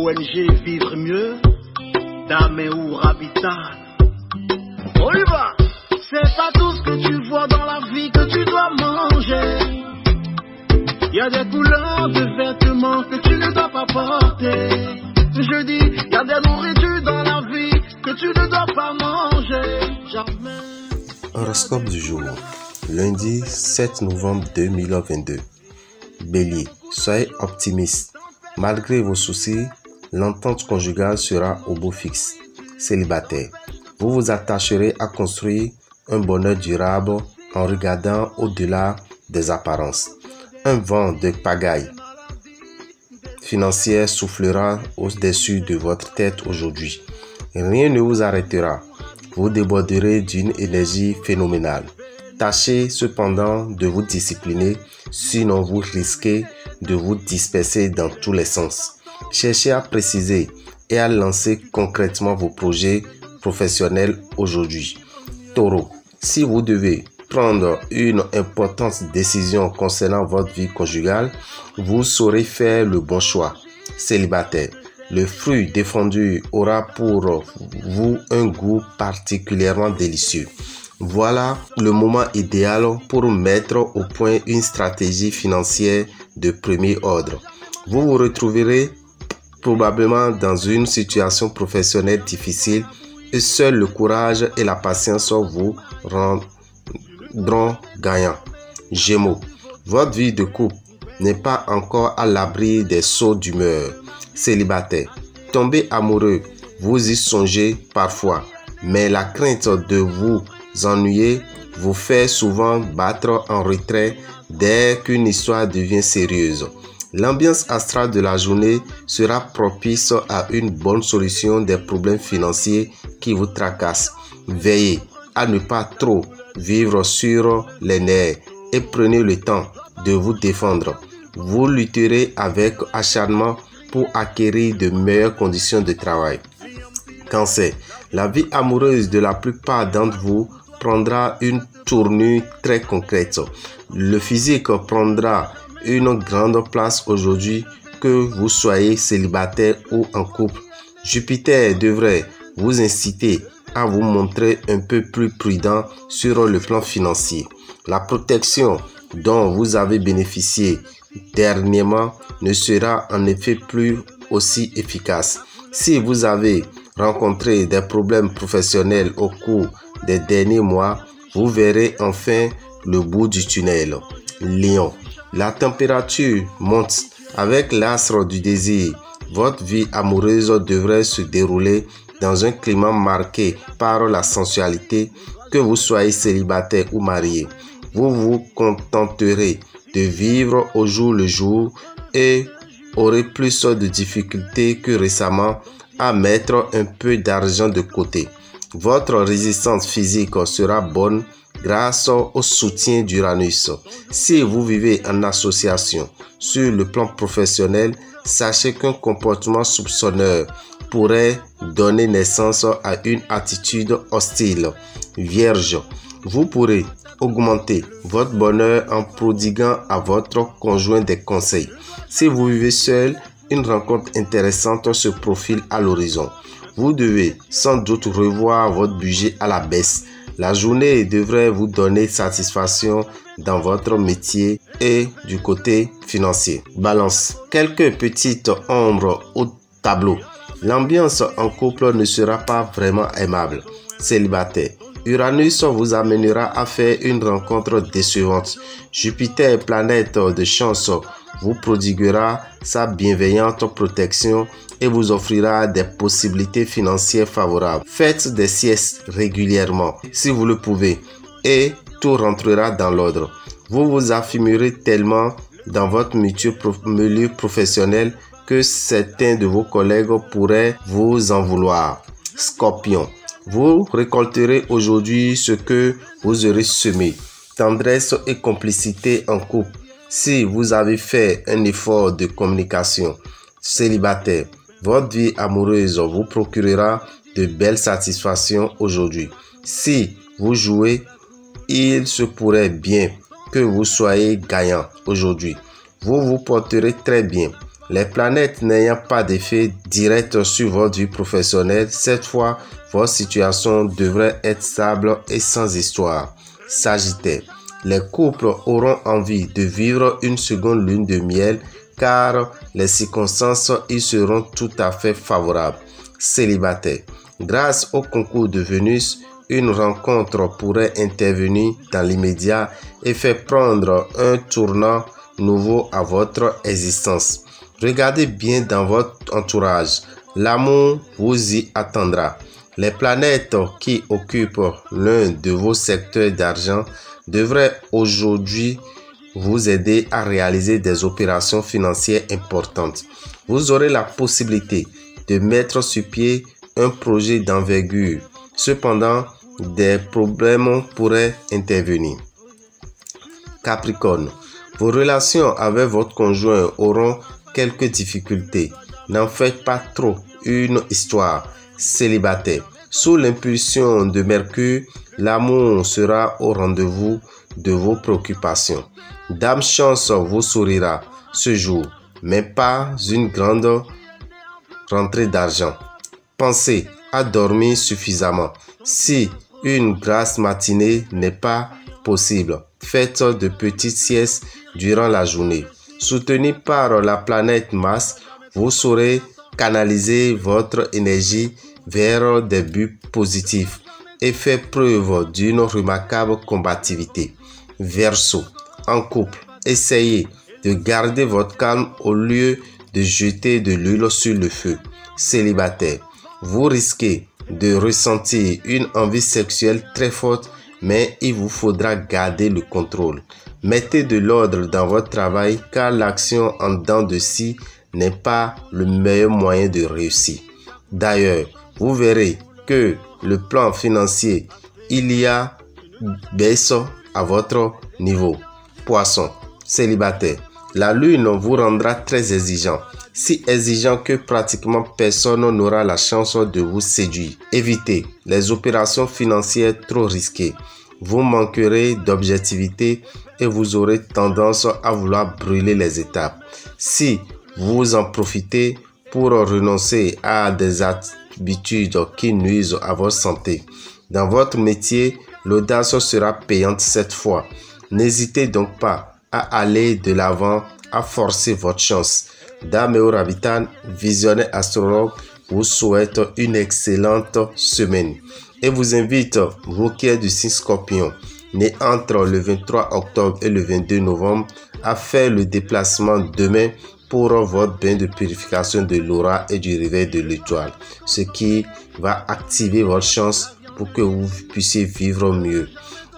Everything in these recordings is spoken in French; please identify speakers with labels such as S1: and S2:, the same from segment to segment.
S1: ONG Vivre Mieux, Dameo Habitat. On y va! C'est pas tout ce que tu vois dans la vie que tu dois manger. Il y a des couleurs de vêtements que tu ne dois pas porter. Je dis, il y a des nourritures dans la vie que tu ne dois pas manger. Jamais.
S2: Horoscope du jour, lundi 7 novembre 2022. Bélier, soyez optimiste. Malgré vos soucis, l'entente conjugale sera au beau fixe. Célibataire, vous vous attacherez à construire un bonheur durable en regardant au-delà des apparences. Un vent de pagaille financière soufflera au-dessus de votre tête aujourd'hui. Rien ne vous arrêtera. Vous déborderez d'une énergie phénoménale. Tâchez cependant de vous discipliner, sinon vous risquez de vous disperser dans tous les sens. Cherchez à préciser et à lancer concrètement vos projets professionnels aujourd'hui. Taureau, si vous devez prendre une importante décision concernant votre vie conjugale, vous saurez faire le bon choix. Célibataire, le fruit défendu aura pour vous un goût particulièrement délicieux. Voilà le moment idéal pour mettre au point une stratégie financière de premier ordre. Vous vous retrouverez probablement dans une situation professionnelle difficile et seul le courage et la patience vous rendront gagnant. Gémeaux, votre vie de couple n'est pas encore à l'abri des sauts d'humeur. Célibataire, tomber amoureux, vous y songez parfois, mais la crainte de vous ennuyer vous fait souvent battre en retrait dès qu'une histoire devient sérieuse. L'ambiance astrale de la journée sera propice à une bonne solution des problèmes financiers qui vous tracassent. Veillez à ne pas trop vivre sur les nerfs et prenez le temps de vous défendre. Vous lutterez avec acharnement pour acquérir de meilleures conditions de travail. Cancer, la vie amoureuse de la plupart d'entre vous prendra une tournure très concrète. Le physique prendra une grande place aujourd'hui, que vous soyez célibataire ou en couple. Jupiter devrait vous inciter à vous montrer un peu plus prudent sur le plan financier. La protection dont vous avez bénéficié dernièrement ne sera en effet plus aussi efficace. Si vous avez rencontré des problèmes professionnels au cours des derniers mois, vous verrez enfin le bout du tunnel. Lion, la température monte avec l'astre du désir. Votre vie amoureuse devrait se dérouler dans un climat marqué par la sensualité, que vous soyez célibataire ou marié. Vous vous contenterez de vivre au jour le jour et aurez plus de difficultés que récemment à mettre un peu d'argent de côté. Votre résistance physique sera bonne grâce au soutien d'Uranus. Si vous vivez en association sur le plan professionnel, sachez qu'un comportement soupçonneur pourrait donner naissance à une attitude hostile. Vierge, vous pourrez augmenter votre bonheur en prodiguant à votre conjoint des conseils. Si vous vivez seul, une rencontre intéressante se profile à l'horizon. Vous devez sans doute revoir votre budget à la baisse. La journée devrait vous donner satisfaction dans votre métier et du côté financier. Balance, quelques petites ombres au tableau. L'ambiance en couple ne sera pas vraiment aimable. Célibataire, Uranus vous amènera à faire une rencontre décevante. Jupiter, planète de chance, vous prodiguera sa bienveillante protection et vous offrira des possibilités financières favorables. Faites des siestes régulièrement si vous le pouvez et tout rentrera dans l'ordre. Vous vous affirmerez tellement dans votre milieu professionnel que certains de vos collègues pourraient vous en vouloir. Scorpion, vous récolterez aujourd'hui ce que vous aurez semé. Tendresse et complicité en couple. Si vous avez fait un effort de communication. Célibataire, votre vie amoureuse vous procurera de belles satisfactions aujourd'hui. Si vous jouez, il se pourrait bien que vous soyez gagnant aujourd'hui. Vous vous porterez très bien. Les planètes n'ayant pas d'effet direct sur votre vie professionnelle, cette fois, votre situation devrait être stable et sans histoire. Sagittaire. Les couples auront envie de vivre une seconde lune de miel car les circonstances y seront tout à fait favorables. Célibataire. Grâce au concours de Vénus, une rencontre pourrait intervenir dans l'immédiat et faire prendre un tournant nouveau à votre existence. Regardez bien dans votre entourage. L'amour vous y attendra. Les planètes qui occupent l'un de vos secteurs d'argent devraient aujourd'hui vous aider à réaliser des opérations financières importantes. Vous aurez la possibilité de mettre sur pied un projet d'envergure. Cependant, des problèmes pourraient intervenir. Capricorne, vos relations avec votre conjoint auront quelques difficultés. N'en faites pas trop une histoire. Célibataire, sous l'impulsion de Mercure, l'amour sera au rendez-vous de vos préoccupations. Dame Chance vous sourira ce jour, mais pas une grande rentrée d'argent. Pensez à dormir suffisamment. Si une grasse matinée n'est pas possible, faites de petites siestes durant la journée. Soutenu par la planète Mars, vous saurez canaliser votre énergie vers des buts positifs et faire preuve d'une remarquable combativité. Verseau, en couple, essayez de garder votre calme au lieu de jeter de l'huile sur le feu. Célibataire, vous risquez de ressentir une envie sexuelle très forte, mais il vous faudra garder le contrôle. Mettez de l'ordre dans votre travail car l'action en dents de scie n'est pas le meilleur moyen de réussir. D'ailleurs, vous verrez que le plan financier, il y a baisse à votre niveau. Poisson, célibataire, la lune vous rendra très exigeant. Si exigeant que pratiquement personne n'aura la chance de vous séduire. Évitez les opérations financières trop risquées. Vous manquerez d'objectivité et vous aurez tendance à vouloir brûler les étapes. Si vous en profitez pour renoncer à des habitudes qui nuisent à votre santé. Dans votre métier, l'audace sera payante cette fois. N'hésitez donc pas à aller de l'avant, à forcer votre chance. Dame Rabitan, visionnaire astrologue, vous souhaite une excellente semaine et vous invite, vous qui êtes du signe Scorpion, né entre le 23 octobre et le 22 novembre, à faire le déplacement demain pour votre bain de purification de l'aura et du réveil de l'étoile, ce qui va activer votre chance pour que vous puissiez vivre mieux.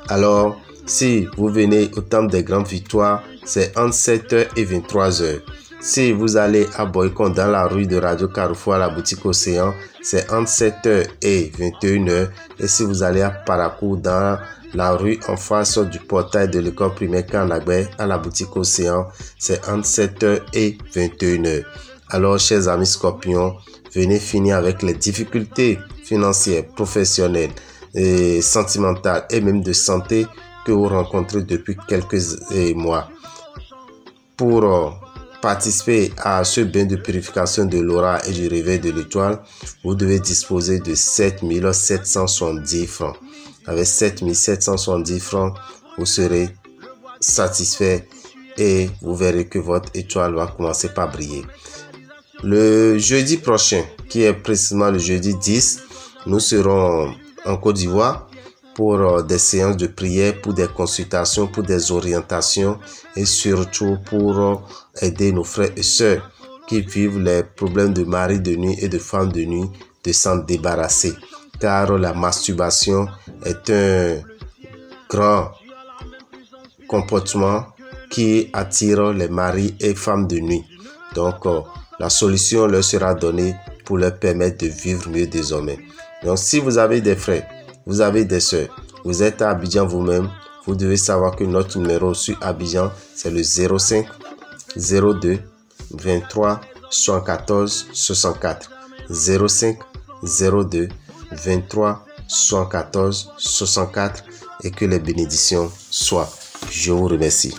S2: Alors, si vous venez au temple des grandes victoires, c'est entre 7h et 23h. Si vous allez à Boycon dans la rue de Radio Carrefour à la boutique Océan, c'est entre 7h et 21h. Et si vous allez à Parakou dans la rue en face du portail de l'école primaire Kanagbe à la boutique Océan, c'est entre 7h et 21h. Alors, chers amis Scorpions, venez finir avec les difficultés financières, professionnelles, et sentimentales et même de santé que vous rencontrez depuis quelques mois. Pour participer à ce bain de purification de l'aura et du réveil de l'étoile, vous devez disposer de 7 770 francs. Avec 7 770 francs, vous serez satisfait et vous verrez que votre étoile va commencer par briller. Le jeudi prochain, qui est précisément le jeudi 10, nous serons en Côte d'Ivoire pour des séances de prière, pour des consultations, pour des orientations et surtout pour aider nos frères et sœurs qui vivent les problèmes de mari de nuit et de femme de nuit de s'en débarrasser. Car la masturbation est un grand comportement qui attire les maris et femmes de nuit. Donc, la solution leur sera donnée pour leur permettre de vivre mieux désormais. Donc, si vous avez des frères, vous avez des sœurs, vous êtes à Abidjan vous-même, vous devez savoir que notre numéro sur Abidjan, c'est le 05 02 23 74 64. 05 02 23 74 64 et que les bénédictions soient. Je vous remercie.